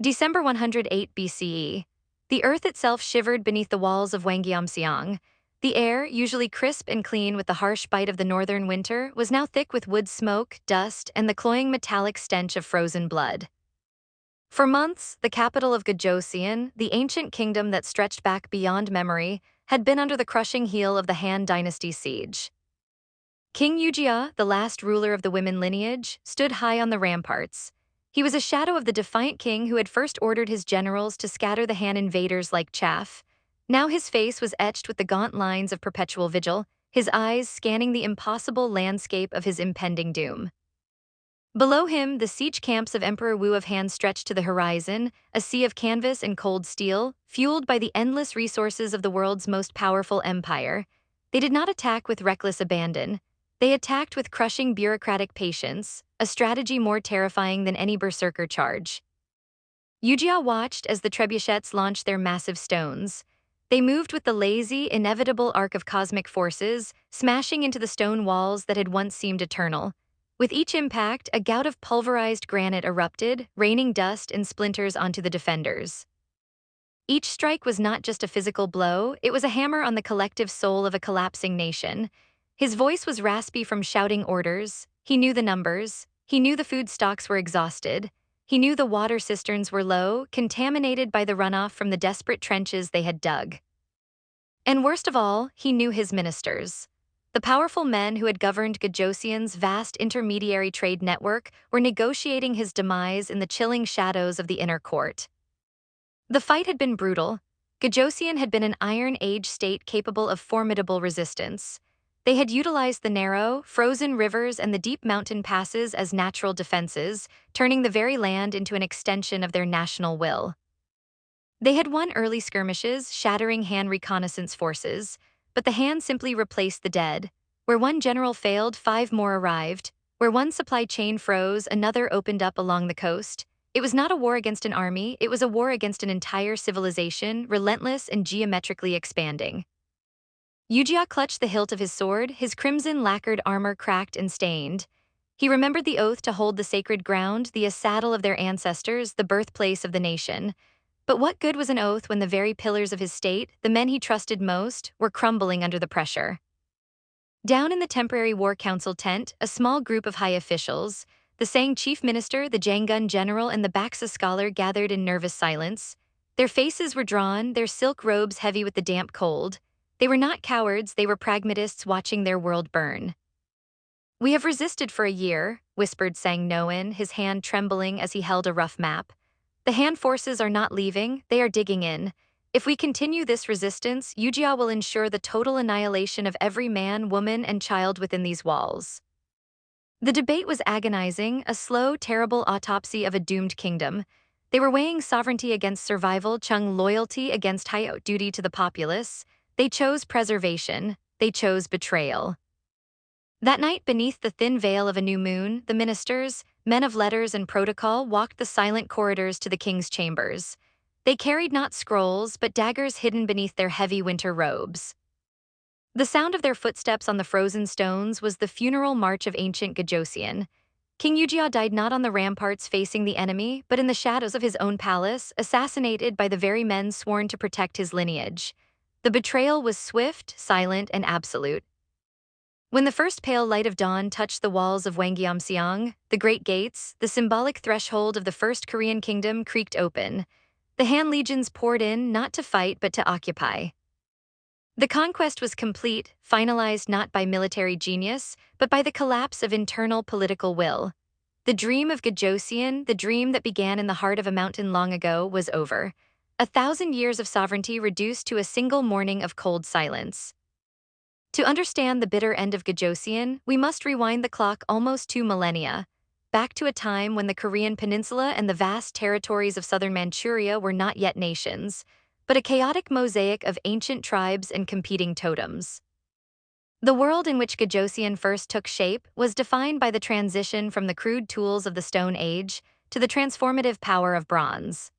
December 108 BCE. The earth itself shivered beneath the walls of Wang Yamsiang. The air, usually crisp and clean with the harsh bite of the northern winter, was now thick with wood smoke, dust, and the cloying metallic stench of frozen blood. For months, the capital of Go-Josun, the ancient kingdom that stretched back beyond memory, had been under the crushing heel of the Han Dynasty siege. King Yujia, the last ruler of the Wiman lineage, stood high on the ramparts. He was a shadow of the defiant king who had first ordered his generals to scatter the Han invaders like chaff. Now his face was etched with the gaunt lines of perpetual vigil, his eyes scanning the impossible landscape of his impending doom. Below him, the siege camps of Emperor Wu of Han stretched to the horizon, a sea of canvas and cold steel, fueled by the endless resources of the world's most powerful empire. They did not attack with reckless abandon. They attacked with crushing bureaucratic patience, a strategy more terrifying than any berserker charge. Yujia watched as the trebuchets launched their massive stones. They moved with the lazy, inevitable arc of cosmic forces, smashing into the stone walls that had once seemed eternal. With each impact, a gout of pulverized granite erupted, raining dust and splinters onto the defenders. Each strike was not just a physical blow, it was a hammer on the collective soul of a collapsing nation. His voice was raspy from shouting orders. He knew the numbers. He knew the food stocks were exhausted. He knew the water cisterns were low, contaminated by the runoff from the desperate trenches they had dug. And worst of all, he knew his ministers. The powerful men who had governed Go-Josun's vast intermediary trade network were negotiating his demise in the chilling shadows of the inner court. The fight had been brutal. Go-Josun had been an Iron Age state capable of formidable resistance. They had utilized the narrow, frozen rivers and the deep mountain passes as natural defenses, turning the very land into an extension of their national will. They had won early skirmishes, shattering Han reconnaissance forces, but the Han simply replaced the dead. Where one general failed, 5 more arrived. Where one supply chain froze, another opened up along the coast. It was not a war against an army, it was a war against an entire civilization, relentless and geometrically expanding. Yujia clutched the hilt of his sword, his crimson lacquered armor cracked and stained. He remembered the oath to hold the sacred ground, the saddle of their ancestors, the birthplace of the nation. But what good was an oath when the very pillars of his state, the men he trusted most, were crumbling under the pressure? Down in the temporary war council tent, a small group of high officials, the Sang chief minister, the Dangun general, and the Baksa scholar gathered in nervous silence. Their faces were drawn, their silk robes heavy with the damp cold. They were not cowards, they were pragmatists watching their world burn. "We have resisted for a year," whispered Sang Noan, his hand trembling as he held a rough map. "The Han forces are not leaving, they are digging in. If we continue this resistance, Yujia will ensure the total annihilation of every man, woman, and child within these walls." The debate was agonizing, a slow, terrible autopsy of a doomed kingdom. They were weighing sovereignty against survival, Chung loyalty against high duty to the populace. They chose preservation. They chose betrayal. That night, beneath the thin veil of a new moon, the ministers, men of letters and protocol, walked the silent corridors to the king's chambers. They carried not scrolls, but daggers hidden beneath their heavy winter robes. The sound of their footsteps on the frozen stones was the funeral march of ancient Go-Josun. King Yujia died not on the ramparts facing the enemy, but in the shadows of his own palace, assassinated by the very men sworn to protect his lineage. The betrayal was swift, silent, and absolute. When the first pale light of dawn touched the walls of Wang Yamsiang, the great gates, the symbolic threshold of the first Korean kingdom, creaked open. The Han legions poured in, not to fight but to occupy. The conquest was complete, finalized not by military genius, but by the collapse of internal political will. The dream of Go-Josun, the dream that began in the heart of a mountain long ago, was over. 1,000 years of sovereignty reduced to a single morning of cold silence. To understand the bitter end of Go-Josun, we must rewind the clock almost 2 millennia, back to a time when the Korean peninsula and the vast territories of southern Manchuria were not yet nations, but a chaotic mosaic of ancient tribes and competing totems. The world in which Go-Josun first took shape was defined by the transition from the crude tools of the Stone Age to the transformative power of bronze.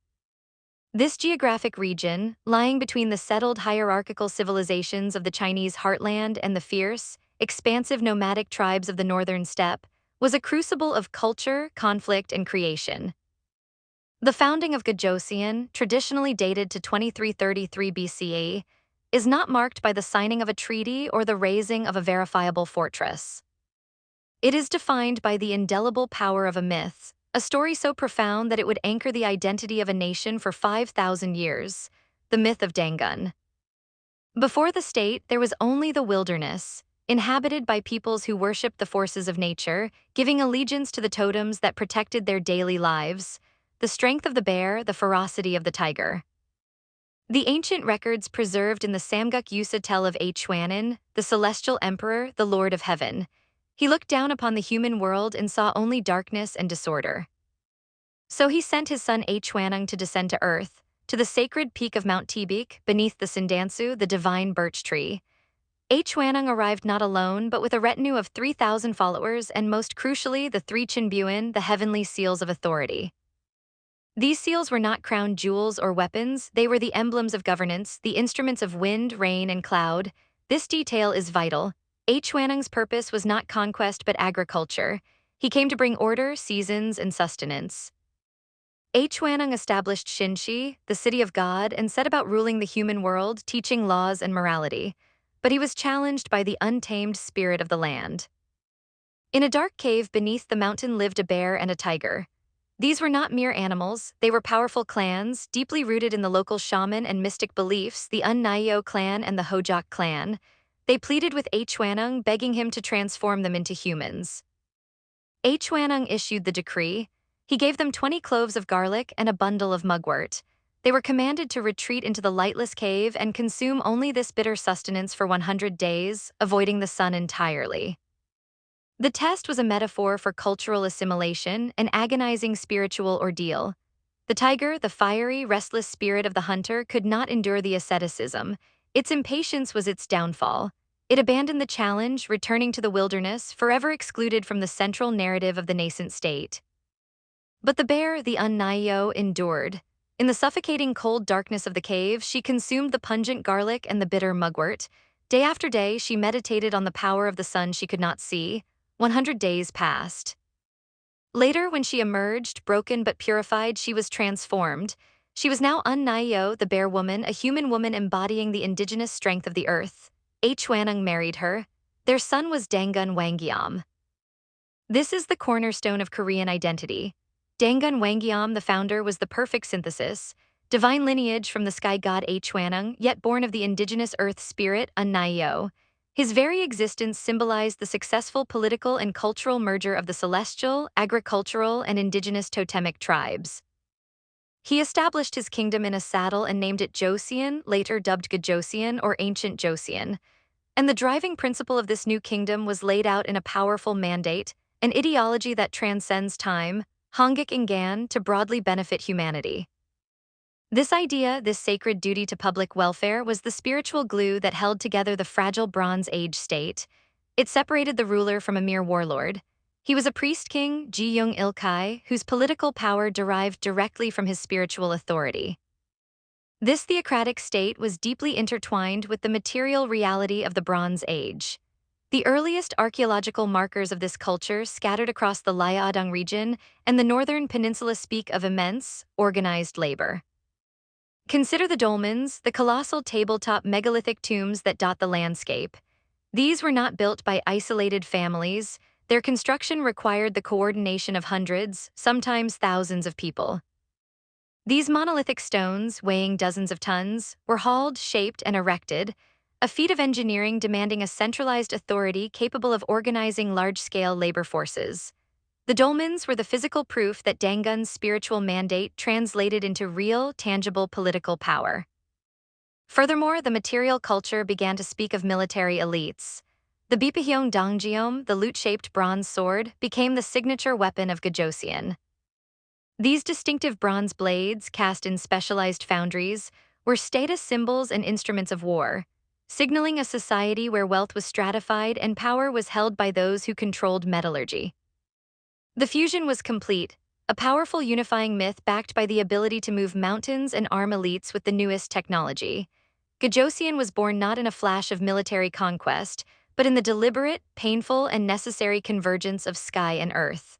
This geographic region, lying between the settled hierarchical civilizations of the Chinese heartland and the fierce, expansive nomadic tribes of the northern steppe, was a crucible of culture, conflict, and creation. The founding of Go-Josun, traditionally dated to 2333 BCE, is not marked by the signing of a treaty or the raising of a verifiable fortress. It is defined by the indelible power of a myth, a story so profound that it would anchor the identity of a nation for 5,000 years, the myth of Dangun. Before the state, there was only the wilderness, inhabited by peoples who worshipped the forces of nature, giving allegiance to the totems that protected their daily lives, the strength of the bear, the ferocity of the tiger. The ancient records preserved in the Samguk Yusa tell of Chwanin, the celestial emperor, the lord of heaven. He looked down upon the human world and saw only darkness and disorder. So he sent his son Chwanung to descend to earth, to the sacred peak of Mount Tibik, beneath the Sindansu, the divine birch tree. Chwanung arrived not alone, but with a retinue of 3,000 followers and most crucially the three Chinbuin, the heavenly seals of authority. These seals were not crowned jewels or weapons, they were the emblems of governance, the instruments of wind, rain, and cloud. This detail is vital. Chwanung's purpose was not conquest but agriculture. He came to bring order, seasons, and sustenance. Chwanung established Shinshi, the city of God, and set about ruling the human world, teaching laws and morality. But he was challenged by the untamed spirit of the land. In a dark cave beneath the mountain lived a bear and a tiger. These were not mere animals, they were powerful clans, deeply rooted in the local shaman and mystic beliefs, the Unnaiyo clan and the Hojak clan. They pleaded with Chwanung, begging him to transform them into humans. Chwanung issued the decree. He gave them 20 cloves of garlic and a bundle of mugwort. They were commanded to retreat into the lightless cave and consume only this bitter sustenance for 100 days, avoiding the sun entirely. The test was a metaphor for cultural assimilation, an agonizing spiritual ordeal. The tiger, the fiery, restless spirit of the hunter, could not endure the asceticism. Its impatience was its downfall. It abandoned the challenge, returning to the wilderness, forever excluded from the central narrative of the nascent state. But the bear, the Unnaiyo, endured. In the suffocating cold darkness of the cave, she consumed the pungent garlic and the bitter mugwort. Day after day, she meditated on the power of the sun she could not see. 100 days passed. Later, when she emerged, broken but purified, she was transformed. She was now Unnaiyo, the bear woman, a human woman embodying the indigenous strength of the earth. Chwanung married her. Their son was Dangun Wangyam. This is the cornerstone of Korean identity. Dangun Wangyam, the founder, was the perfect synthesis. Divine lineage from the sky god Chwanung, yet born of the indigenous earth spirit, Unnaiyo. His very existence symbolized the successful political and cultural merger of the celestial, agricultural, and indigenous totemic tribes. He established his kingdom in a saddle and named it Joseon, later dubbed Go-Josun or Ancient Joseon. And the driving principle of this new kingdom was laid out in a powerful mandate, an ideology that transcends time, Hanguk and Gang-gan, to broadly benefit humanity. This idea, this sacred duty to public welfare, was the spiritual glue that held together the fragile Bronze Age state. It separated the ruler from a mere warlord. He was a priest-king, Ji-young-il-kai, whose political power derived directly from his spiritual authority. This theocratic state was deeply intertwined with the material reality of the Bronze Age. The earliest archaeological markers of this culture scattered across the Liaodong region and the northern peninsula speak of immense, organized labor. Consider the dolmens, the colossal tabletop megalithic tombs that dot the landscape. These were not built by isolated families. Their construction required the coordination of hundreds, sometimes thousands of people. These monolithic stones, weighing dozens of tons, were hauled, shaped, and erected, a feat of engineering demanding a centralized authority capable of organizing large-scale labor forces. The dolmens were the physical proof that Dangun's spiritual mandate translated into real, tangible political power. Furthermore, the material culture began to speak of military elites. The Bipahyong Dongjeom, the lute-shaped bronze sword, became the signature weapon of Go-Josun. These distinctive bronze blades, cast in specialized foundries, were status symbols and instruments of war, signaling a society where wealth was stratified and power was held by those who controlled metallurgy. The fusion was complete, a powerful unifying myth backed by the ability to move mountains and arm elites with the newest technology. Go-Josun was born not in a flash of military conquest, but in the deliberate, painful, and necessary convergence of sky and earth.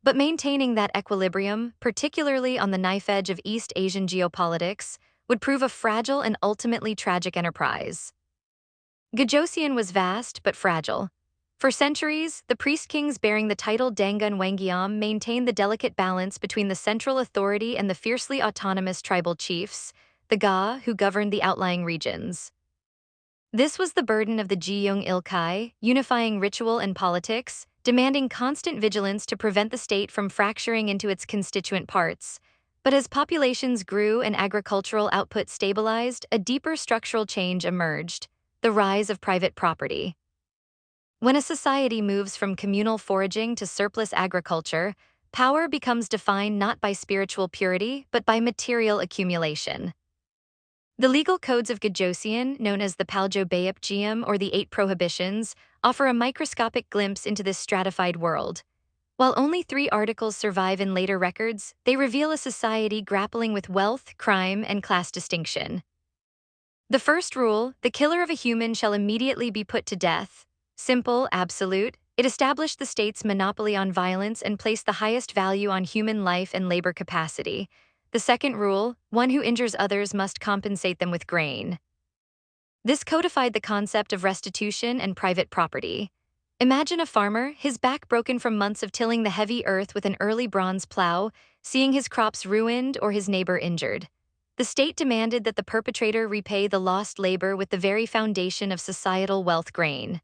But maintaining that equilibrium, particularly on the knife edge of East Asian geopolitics, would prove a fragile and ultimately tragic enterprise. Go-Josun was vast but fragile. For centuries, the priest-kings bearing the title Dangun Wangyam maintained the delicate balance between the central authority and the fiercely autonomous tribal chiefs, the Ga, who governed the outlying regions. This was the burden of the Jiyung Ilkai, unifying ritual and politics, demanding constant vigilance to prevent the state from fracturing into its constituent parts. But as populations grew and agricultural output stabilized, a deeper structural change emerged: the rise of private property. When a society moves from communal foraging to surplus agriculture, power becomes defined not by spiritual purity but by material accumulation. The legal codes of Go-Josun, known as the Paljo-Bayapjiam or the Eight Prohibitions, offer a microscopic glimpse into this stratified world. While only 3 articles survive in later records, they reveal a society grappling with wealth, crime, and class distinction. The first rule, the killer of a human shall immediately be put to death. Simple, absolute, it established the state's monopoly on violence and placed the highest value on human life and labor capacity. The second rule, one who injures others must compensate them with grain. This codified the concept of restitution and private property. Imagine a farmer, his back broken from months of tilling the heavy earth with an early bronze plow, seeing his crops ruined or his neighbor injured. The state demanded that the perpetrator repay the lost labor with the very foundation of societal wealth, grain.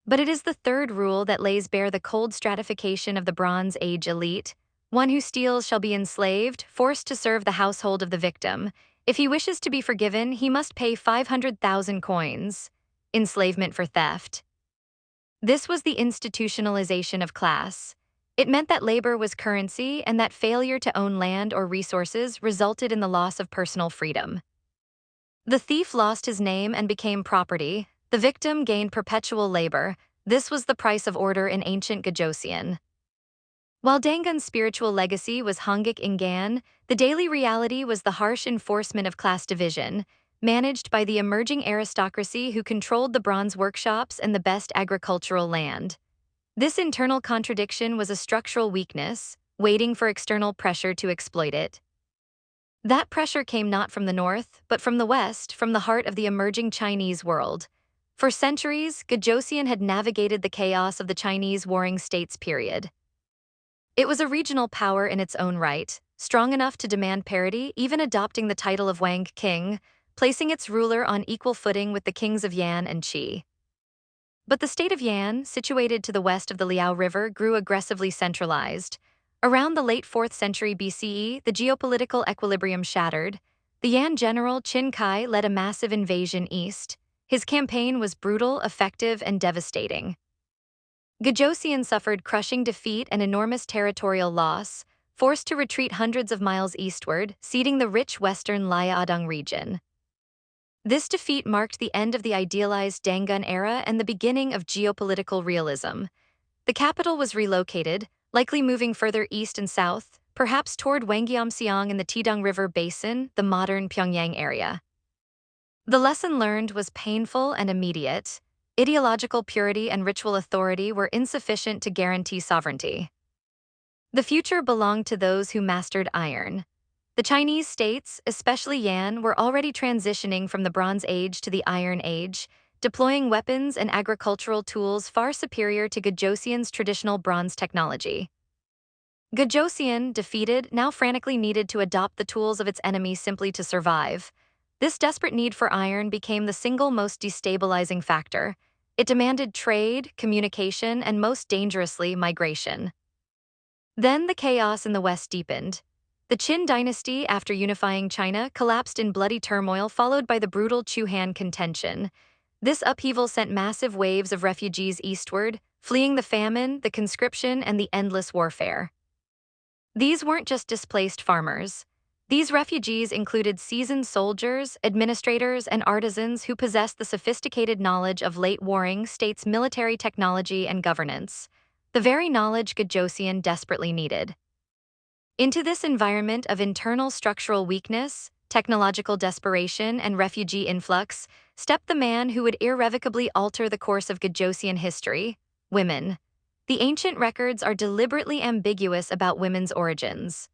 But it is the third rule that lays bare the cold stratification of the Bronze Age elite. One who steals shall be enslaved, forced to serve the household of the victim. If he wishes to be forgiven, he must pay 500,000 coins. Enslavement for theft. This was the institutionalization of class. It meant that labor was currency and that failure to own land or resources resulted in the loss of personal freedom. The thief lost his name and became property. The victim gained perpetual labor. This was the price of order in ancient Go-Josun. While Dangun's spiritual legacy was Hanguk and Gang-gan, the daily reality was the harsh enforcement of class division, managed by the emerging aristocracy who controlled the bronze workshops and the best agricultural land. This internal contradiction was a structural weakness, waiting for external pressure to exploit it. That pressure came not from the north, but from the west, from the heart of the emerging Chinese world. For centuries, Go-Josun had navigated the chaos of the Chinese warring states period. It was a regional power in its own right, strong enough to demand parity, even adopting the title of Wang King, placing its ruler on equal footing with the kings of Yan and Qi. But the state of Yan, situated to the west of the Liao River, grew aggressively centralized. Around the late 4th century BCE, the geopolitical equilibrium shattered. The Yan general Qin Kai led a massive invasion east. His campaign was brutal, effective, and devastating. Go-Josun suffered crushing defeat and enormous territorial loss, forced to retreat hundreds of miles eastward, ceding the rich western Liaodong region. This defeat marked the end of the idealized Dangun era and the beginning of geopolitical realism. The capital was relocated, likely moving further east and south, perhaps toward Wang Yamsiang in the Tidong River Basin, the modern Pyongyang area. The lesson learned was painful and immediate. Ideological purity and ritual authority were insufficient to guarantee sovereignty. The future belonged to those who mastered iron. The Chinese states, especially Yan, were already transitioning from the Bronze Age to the Iron Age, deploying weapons and agricultural tools far superior to Go-Josun's traditional bronze technology. Go-Josun, defeated, now frantically needed to adopt the tools of its enemy simply to survive. This desperate need for iron became the single most destabilizing factor. It demanded trade, communication, and most dangerously, migration. Then the chaos in the West deepened. The Qin dynasty, after unifying China, collapsed in bloody turmoil followed by the brutal Chu-Han contention. This upheaval sent massive waves of refugees eastward, fleeing the famine, the conscription, and the endless warfare. These weren't just displaced farmers. These refugees included seasoned soldiers, administrators, and artisans who possessed the sophisticated knowledge of late warring states' military technology and governance, the very knowledge Go-Josun desperately needed. Into this environment of internal structural weakness, technological desperation, and refugee influx stepped the man who would irrevocably alter the course of Go-Josun history: Wiman. The ancient records are deliberately ambiguous about women's origins.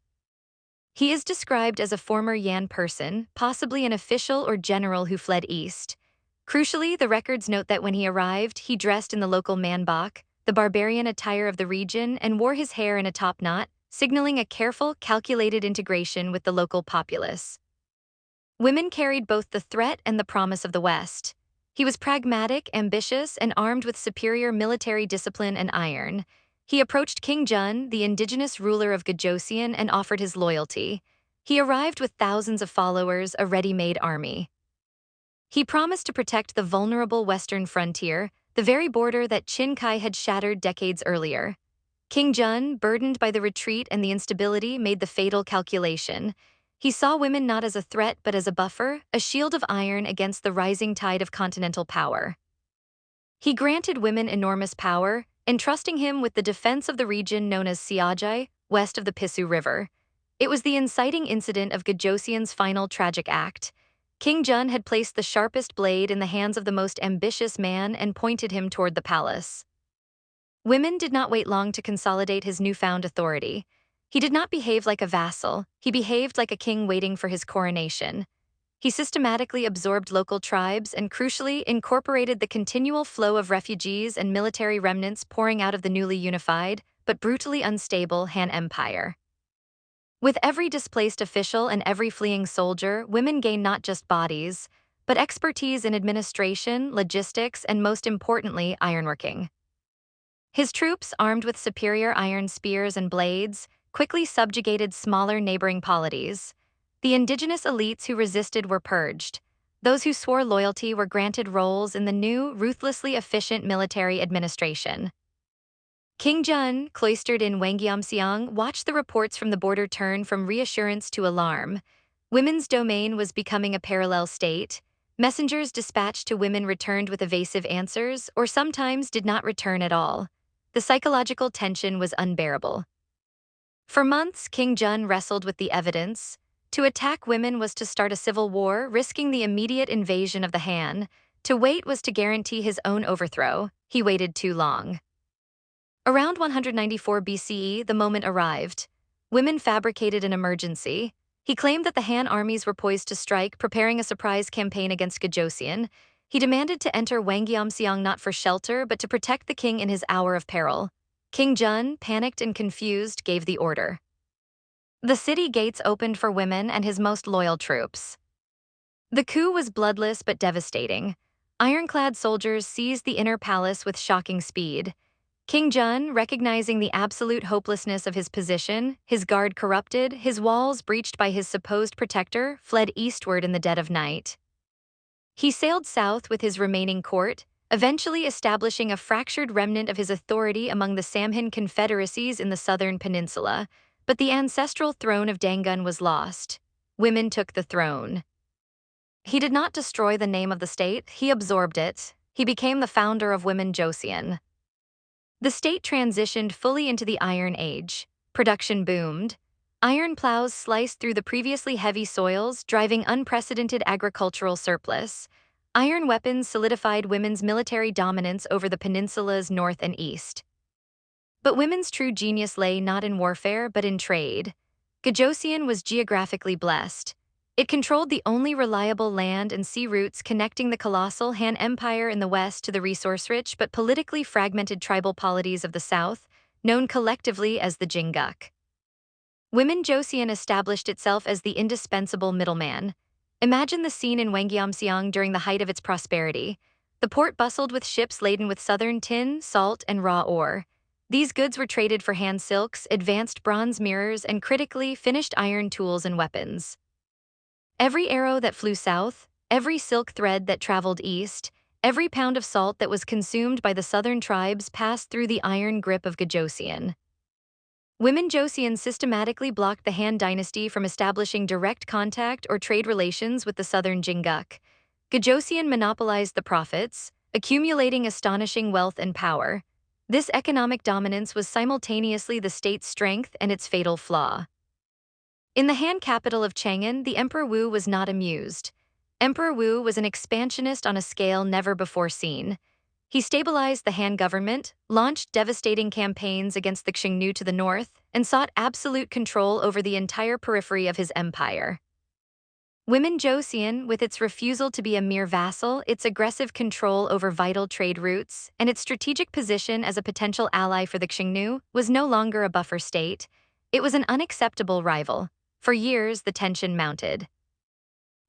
He is described as a former Yan person, possibly an official or general who fled east. Crucially, the records note that when he arrived, he dressed in the local manbok, the barbarian attire of the region, and wore his hair in a top knot, signaling a careful, calculated integration with the local populace. Women carried both the threat and the promise of the West. He was pragmatic, ambitious, and armed with superior military discipline and iron. He approached King Jun, the indigenous ruler of Go-Josun, and offered his loyalty. He arrived with thousands of followers, a ready-made army. He promised to protect the vulnerable western frontier, the very border that Qin Kai had shattered decades earlier. King Jun, burdened by the retreat and the instability, made the fatal calculation. He saw women not as a threat but as a buffer, a shield of iron against the rising tide of continental power. He granted women enormous power, entrusting him with the defense of the region known as Siajai, west of the Pisu River. It was the inciting incident of Go-Josun's final tragic act. King Jun had placed the sharpest blade in the hands of the most ambitious man and pointed him toward the palace. Women did not wait long to consolidate his newfound authority. He did not behave like a vassal, he behaved like a king waiting for his coronation. He systematically absorbed local tribes and, crucially, incorporated the continual flow of refugees and military remnants pouring out of the newly unified, but brutally unstable Han Empire. With every displaced official and every fleeing soldier, women gained not just bodies, but expertise in administration, logistics, and most importantly, ironworking. His troops, armed with superior iron spears and blades, quickly subjugated smaller neighboring polities. The indigenous elites who resisted were purged. Those who swore loyalty were granted roles in the new, ruthlessly efficient military administration. King Jun, cloistered in Wang Yamsiang, watched the reports from the border turn from reassurance to alarm. Women's domain was becoming a parallel state. Messengers dispatched to women returned with evasive answers, or sometimes did not return at all. The psychological tension was unbearable. For months, King Jun wrestled with the evidence. To attack women was to start a civil war, risking the immediate invasion of the Han. To wait was to guarantee his own overthrow. He waited too long. Around 194 BCE, the moment arrived. Women fabricated an emergency. He claimed that the Han armies were poised to strike, preparing a surprise campaign against Go-Josun. He demanded to enter Wang Yamsiang not for shelter, but to protect the king in his hour of peril. King Jun, panicked and confused, gave the order. The city gates opened for women and his most loyal troops. The coup was bloodless but devastating. Ironclad soldiers seized the inner palace with shocking speed. King Jun, recognizing the absolute hopelessness of his position, his guard corrupted, his walls breached by his supposed protector, fled eastward in the dead of night. He sailed south with his remaining court, eventually establishing a fractured remnant of his authority among the Samhan confederacies in the southern peninsula. But the ancestral throne of Dangun was lost. Women took the throne. He did not destroy the name of the state, he absorbed it. He became the founder of Women Joseon. The state transitioned fully into the Iron Age. Production boomed. Iron plows sliced through the previously heavy soils, driving unprecedented agricultural surplus. Iron weapons solidified women's military dominance over the peninsula's north and east. But women's true genius lay not in warfare, but in trade. Go-Josun was geographically blessed. It controlled the only reliable land and sea routes connecting the colossal Han Empire in the west to the resource-rich but politically fragmented tribal polities of the south, known collectively as the Jingguk. Women Joseon established itself as the indispensable middleman. Imagine the scene in Wang Yamsiang during the height of its prosperity. The port bustled with ships laden with southern tin, salt, and raw ore. These goods were traded for hand silks, advanced bronze mirrors, and critically finished iron tools and weapons. Every arrow that flew south, every silk thread that traveled east, every pound of salt that was consumed by the southern tribes passed through the iron grip of Go-Josun. Women Joseon systematically blocked the Han Dynasty from establishing direct contact or trade relations with the southern Jingguk. Go-Josun monopolized the profits, accumulating astonishing wealth and power. This economic dominance was simultaneously the state's strength and its fatal flaw. In the Han capital of Chang'an, the Emperor Wu was not amused. Emperor Wu was an expansionist on a scale never before seen. He stabilized the Han government, launched devastating campaigns against the Xiongnu to the north, and sought absolute control over the entire periphery of his empire. Wiman Joseon, with its refusal to be a mere vassal, its aggressive control over vital trade routes, and its strategic position as a potential ally for the Xiongnu, was no longer a buffer state. It was an unacceptable rival. For years, the tension mounted.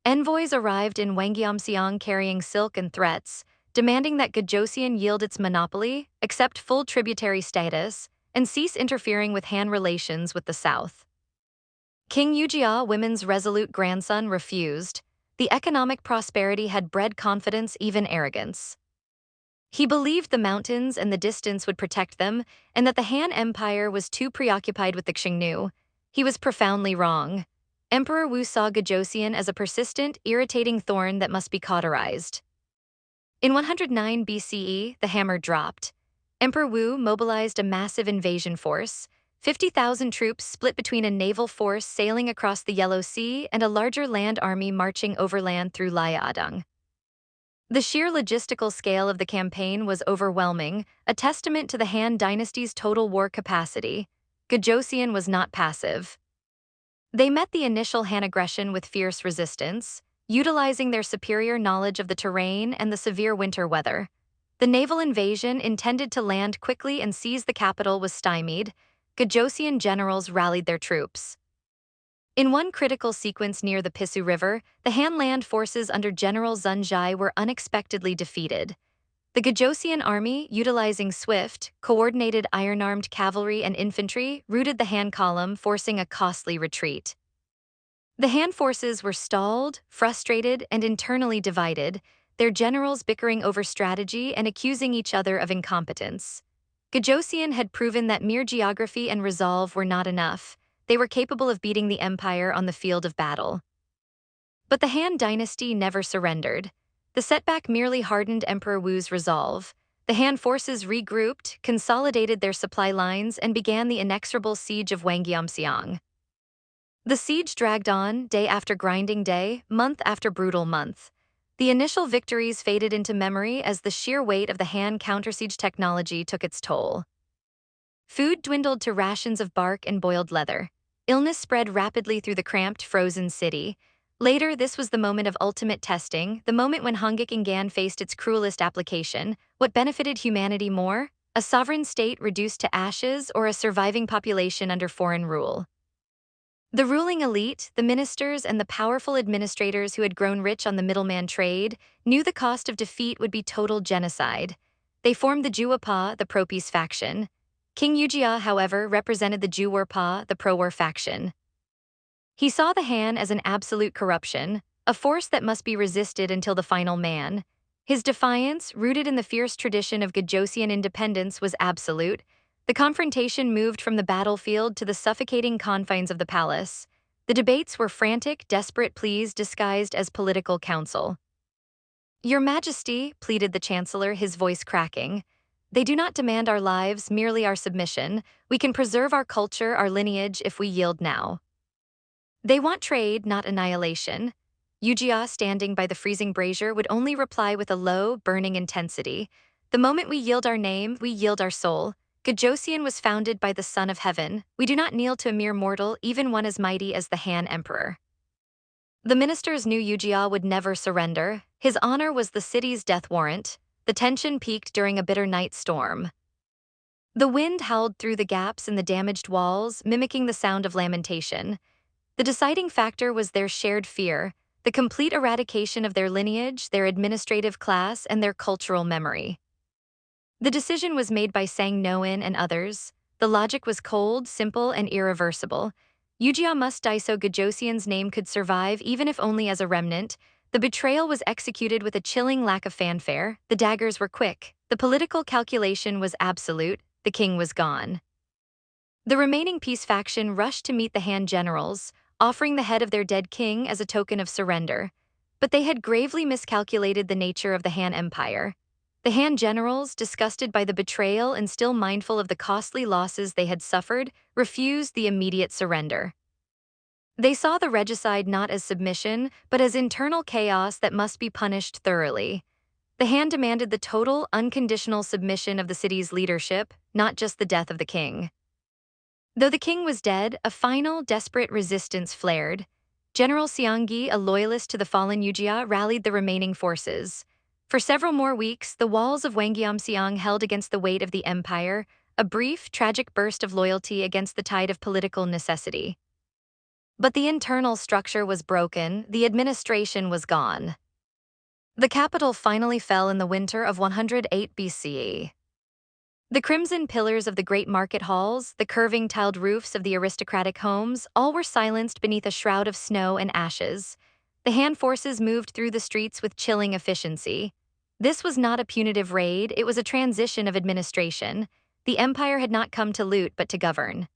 Envoys arrived in Wang Yamsiang carrying silk and threats, demanding that Go-Josun yield its monopoly, accept full tributary status, and cease interfering with Han relations with the south. King Yujia, Wiman's resolute grandson, refused. The economic prosperity had bred confidence, even arrogance. He believed the mountains and the distance would protect them, and that the Han Empire was too preoccupied with the Xiongnu. He was profoundly wrong. Emperor Wu saw Go-Josun as a persistent, irritating thorn that must be cauterized. In 109 BCE, the hammer dropped. Emperor Wu mobilized a massive invasion force, 50,000 troops split between a naval force sailing across the Yellow Sea and a larger land army marching overland through Liaodong. The sheer logistical scale of the campaign was overwhelming, a testament to the Han Dynasty's total war capacity. Go-Josun was not passive. They met the initial Han aggression with fierce resistance, utilizing their superior knowledge of the terrain and the severe winter weather. The naval invasion, intended to land quickly and seize the capital, was stymied. Go-Josun generals rallied their troops. In one critical sequence near the Pisu River, the Han land forces under General Zun Zhai were unexpectedly defeated. The Go-Josun army, utilizing swift, coordinated iron-armed cavalry and infantry, routed the Han column, forcing a costly retreat. The Han forces were stalled, frustrated, and internally divided, their generals bickering over strategy and accusing each other of incompetence. Go-Josun had proven that mere geography and resolve were not enough. They were capable of beating the empire on the field of battle. But the Han dynasty never surrendered. The setback merely hardened Emperor Wu's resolve. The Han forces regrouped, consolidated their supply lines, and began the inexorable siege of Wang Yamsiang. The siege dragged on, day after grinding day, month after brutal month. The initial victories faded into memory as the sheer weight of the Han countersiege technology took its toll. Food dwindled to rations of bark and boiled leather. Illness spread rapidly through the cramped, frozen city. Later, this was the moment of ultimate testing, the moment when Hanguk and Gang-gan faced its cruelest application. What benefited humanity more? A sovereign state reduced to ashes, or a surviving population under foreign rule? The ruling elite, the ministers and the powerful administrators who had grown rich on the middleman trade, knew the cost of defeat would be total genocide. They formed the Juwapa, the pro-peace faction. King Yujia, however, represented the Juwarpa, the pro-war faction. He saw the Han as an absolute corruption, a force that must be resisted until the final man. His defiance, rooted in the fierce tradition of Go-Josun independence, was absolute. The confrontation moved from the battlefield to the suffocating confines of the palace. The debates were frantic, desperate pleas disguised as political counsel. "Your Majesty," pleaded the Chancellor, his voice cracking, "they do not demand our lives, merely our submission. We can preserve our culture, our lineage, if we yield now. They want trade, not annihilation." Yujia, standing by the freezing brazier, would only reply with a low, burning intensity. "The moment we yield our name, we yield our soul. Go-Josun was founded by the Son of Heaven. We do not kneel to a mere mortal, even one as mighty as the Han Emperor." The ministers knew Yujia would never surrender. His honor was the city's death warrant. The tension peaked during a bitter night storm. The wind howled through the gaps in the damaged walls, mimicking the sound of lamentation. The deciding factor was their shared fear, the complete eradication of their lineage, their administrative class, and their cultural memory. The decision was made by Sang Noin and others. The logic was cold, simple, and irreversible. Yujia must die so Go-Josun's name could survive, even if only as a remnant. The betrayal was executed with a chilling lack of fanfare. The daggers were quick. The political calculation was absolute. The king was gone. The remaining peace faction rushed to meet the Han generals, offering the head of their dead king as a token of surrender. But they had gravely miscalculated the nature of the Han Empire. The Han generals, disgusted by the betrayal and still mindful of the costly losses they had suffered, refused the immediate surrender. They saw the regicide not as submission, but as internal chaos that must be punished thoroughly. The Han demanded the total, unconditional submission of the city's leadership, not just the death of the king. Though the king was dead, a final, desperate resistance flared. General Xiangyi, a loyalist to the fallen Yujia, rallied the remaining forces. For several more weeks, the walls of Wang Yamsiang held against the weight of the empire, a brief, tragic burst of loyalty against the tide of political necessity. But the internal structure was broken, the administration was gone. The capital finally fell in the winter of 108 BCE. The crimson pillars of the great market halls, the curving tiled roofs of the aristocratic homes, all were silenced beneath a shroud of snow and ashes. The Han forces moved through the streets with chilling efficiency. This was not a punitive raid, it was a transition of administration. The empire had not come to loot but to govern.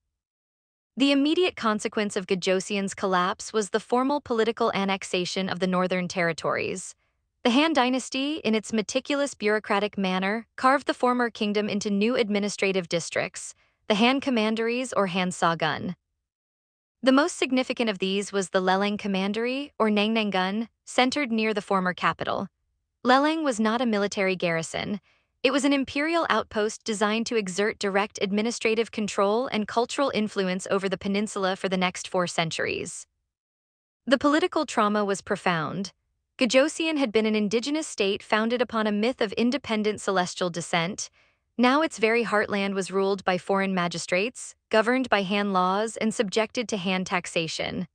The immediate consequence of Go-Joseon's collapse was the formal political annexation of the northern territories. The Han Dynasty, in its meticulous bureaucratic manner, carved the former kingdom into new administrative districts, the Han Commanderies or Han Sagun. The most significant of these was the Leleng Commandery, or Nangnanggun, centered near the former capital. Leleng was not a military garrison. It was an imperial outpost designed to exert direct administrative control and cultural influence over the peninsula for the next 4 centuries. The political trauma was profound. Go-Joseon had been an indigenous state founded upon a myth of independent celestial descent. Now its very heartland was ruled by foreign magistrates, governed by Han laws, and subjected to Han taxation.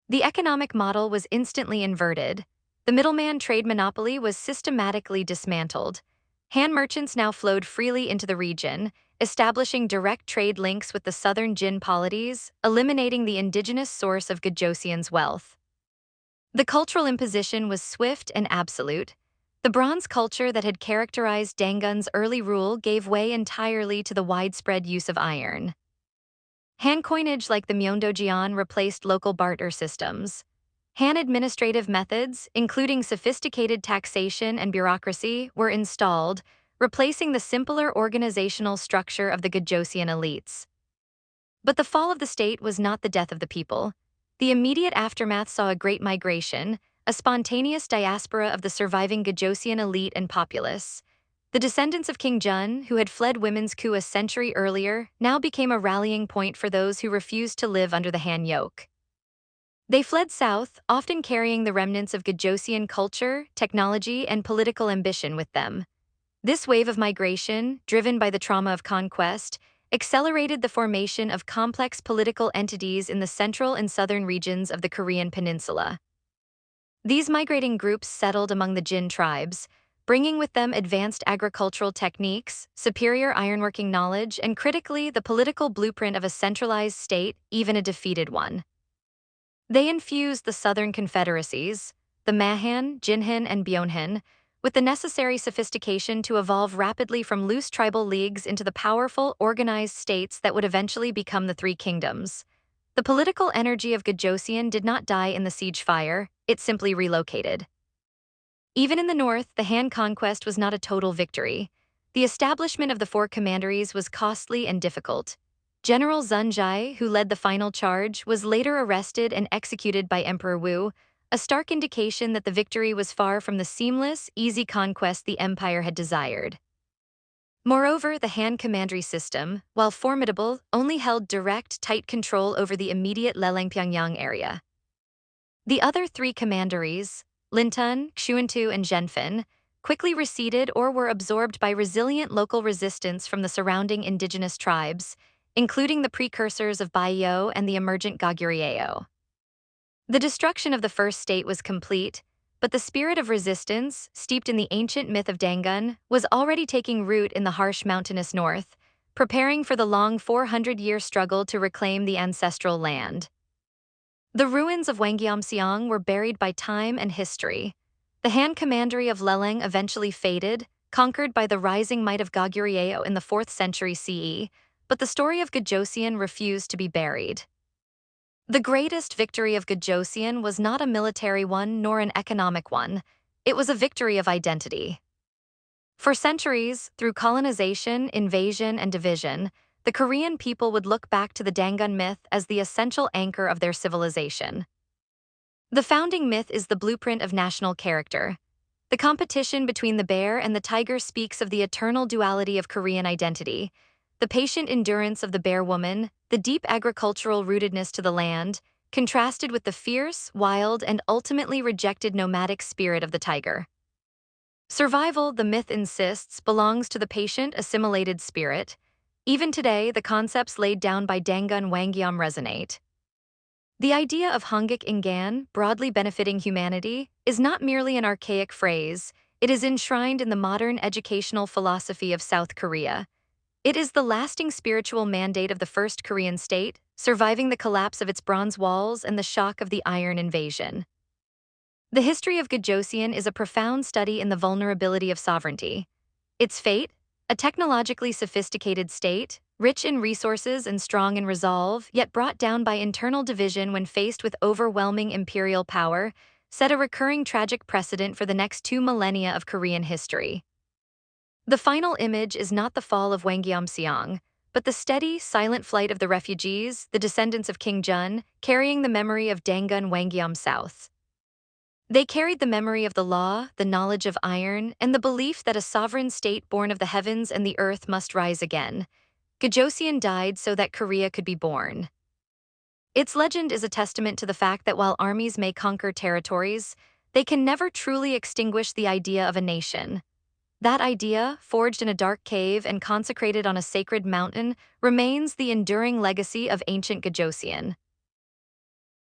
The economic model was instantly inverted. The middleman trade monopoly was systematically dismantled. Han merchants now flowed freely into the region, establishing direct trade links with the southern Jin polities, eliminating the indigenous source of Go-Joseon's wealth. The cultural imposition was swift and absolute. The bronze culture that had characterized Dangun's early rule gave way entirely to the widespread use of iron. Han coinage like the Myeondojian replaced local barter systems. Han administrative methods, including sophisticated taxation and bureaucracy, were installed, replacing the simpler organizational structure of the Go-Joseon elites. But the fall of the state was not the death of the people. The immediate aftermath saw a great migration, a spontaneous diaspora of the surviving Go-Joseon elite and populace. The descendants of King Jun, who had fled women's coup a century earlier, now became a rallying point for those who refused to live under the Han yoke. They fled south, often carrying the remnants of Go-Joseon culture, technology, and political ambition with them. This wave of migration, driven by the trauma of conquest, accelerated the formation of complex political entities in the central and southern regions of the Korean peninsula. These migrating groups settled among the Jin tribes, bringing with them advanced agricultural techniques, superior ironworking knowledge, and critically, the political blueprint of a centralized state, even a defeated one. They infused the southern confederacies, the Mahan, Jinhan, and Byeonhan, with the necessary sophistication to evolve rapidly from loose tribal leagues into the powerful, organized states that would eventually become the Three Kingdoms. The political energy of Go-Joseon did not die in the siege fire, it simply relocated. Even in the north, the Han conquest was not a total victory. The establishment of the 4 commanderies was costly and difficult. General Zun Jai, who led the final charge, was later arrested and executed by Emperor Wu, a stark indication that the victory was far from the seamless, easy conquest the empire had desired. Moreover, the Han commandery system, while formidable, only held direct, tight control over the immediate Leleng-Pyongyang area. The other 3 commanderies, Lintan, Xuantu, and Zhenfan, quickly receded or were absorbed by resilient local resistance from the surrounding indigenous tribes, including the precursors of Baiyo and the emergent Goguryeo. The destruction of the first state was complete, but the spirit of resistance, steeped in the ancient myth of Dangun, was already taking root in the harsh mountainous north, preparing for the long 400-year struggle to reclaim the ancestral land. The ruins of Wang Yamsiang were buried by time and history. The Han commandery of Leleng eventually faded, conquered by the rising might of Goguryeo in the 4th century CE, but the story of Go-Joseon refused to be buried. The greatest victory of Go-Joseon was not a military one nor an economic one. It was a victory of identity. For centuries, through colonization, invasion, and division, the Korean people would look back to the Dangun myth as the essential anchor of their civilization. The founding myth is the blueprint of national character. The competition between the bear and the tiger speaks of the eternal duality of Korean identity. The patient endurance of the bear woman, the deep agricultural rootedness to the land, contrasted with the fierce, wild, and ultimately rejected nomadic spirit of the tiger. Survival, the myth insists, belongs to the patient, assimilated spirit. Even today, the concepts laid down by Dangun Wangyam resonate. The idea of Hanguk and Gang-gan, broadly benefiting humanity, is not merely an archaic phrase, it is enshrined in the modern educational philosophy of South Korea. It is the lasting spiritual mandate of the First Korean state, surviving the collapse of its bronze walls and the shock of the Iron Invasion. The history of Go-Josun is a profound study in the vulnerability of sovereignty. Its fate, a technologically sophisticated state, rich in resources and strong in resolve, yet brought down by internal division when faced with overwhelming imperial power, set a recurring tragic precedent for the next 2 millennia of Korean history. The final image is not the fall of Wang Yamsiang, but the steady, silent flight of the refugees, the descendants of King Jun, carrying the memory of Dangun Wangyam south. They carried the memory of the law, the knowledge of iron, and the belief that a sovereign state born of the heavens and the earth must rise again. Go-Josun died so that Korea could be born. Its legend is a testament to the fact that while armies may conquer territories, they can never truly extinguish the idea of a nation. That idea, forged in a dark cave and consecrated on a sacred mountain, remains the enduring legacy of ancient Go-Josun.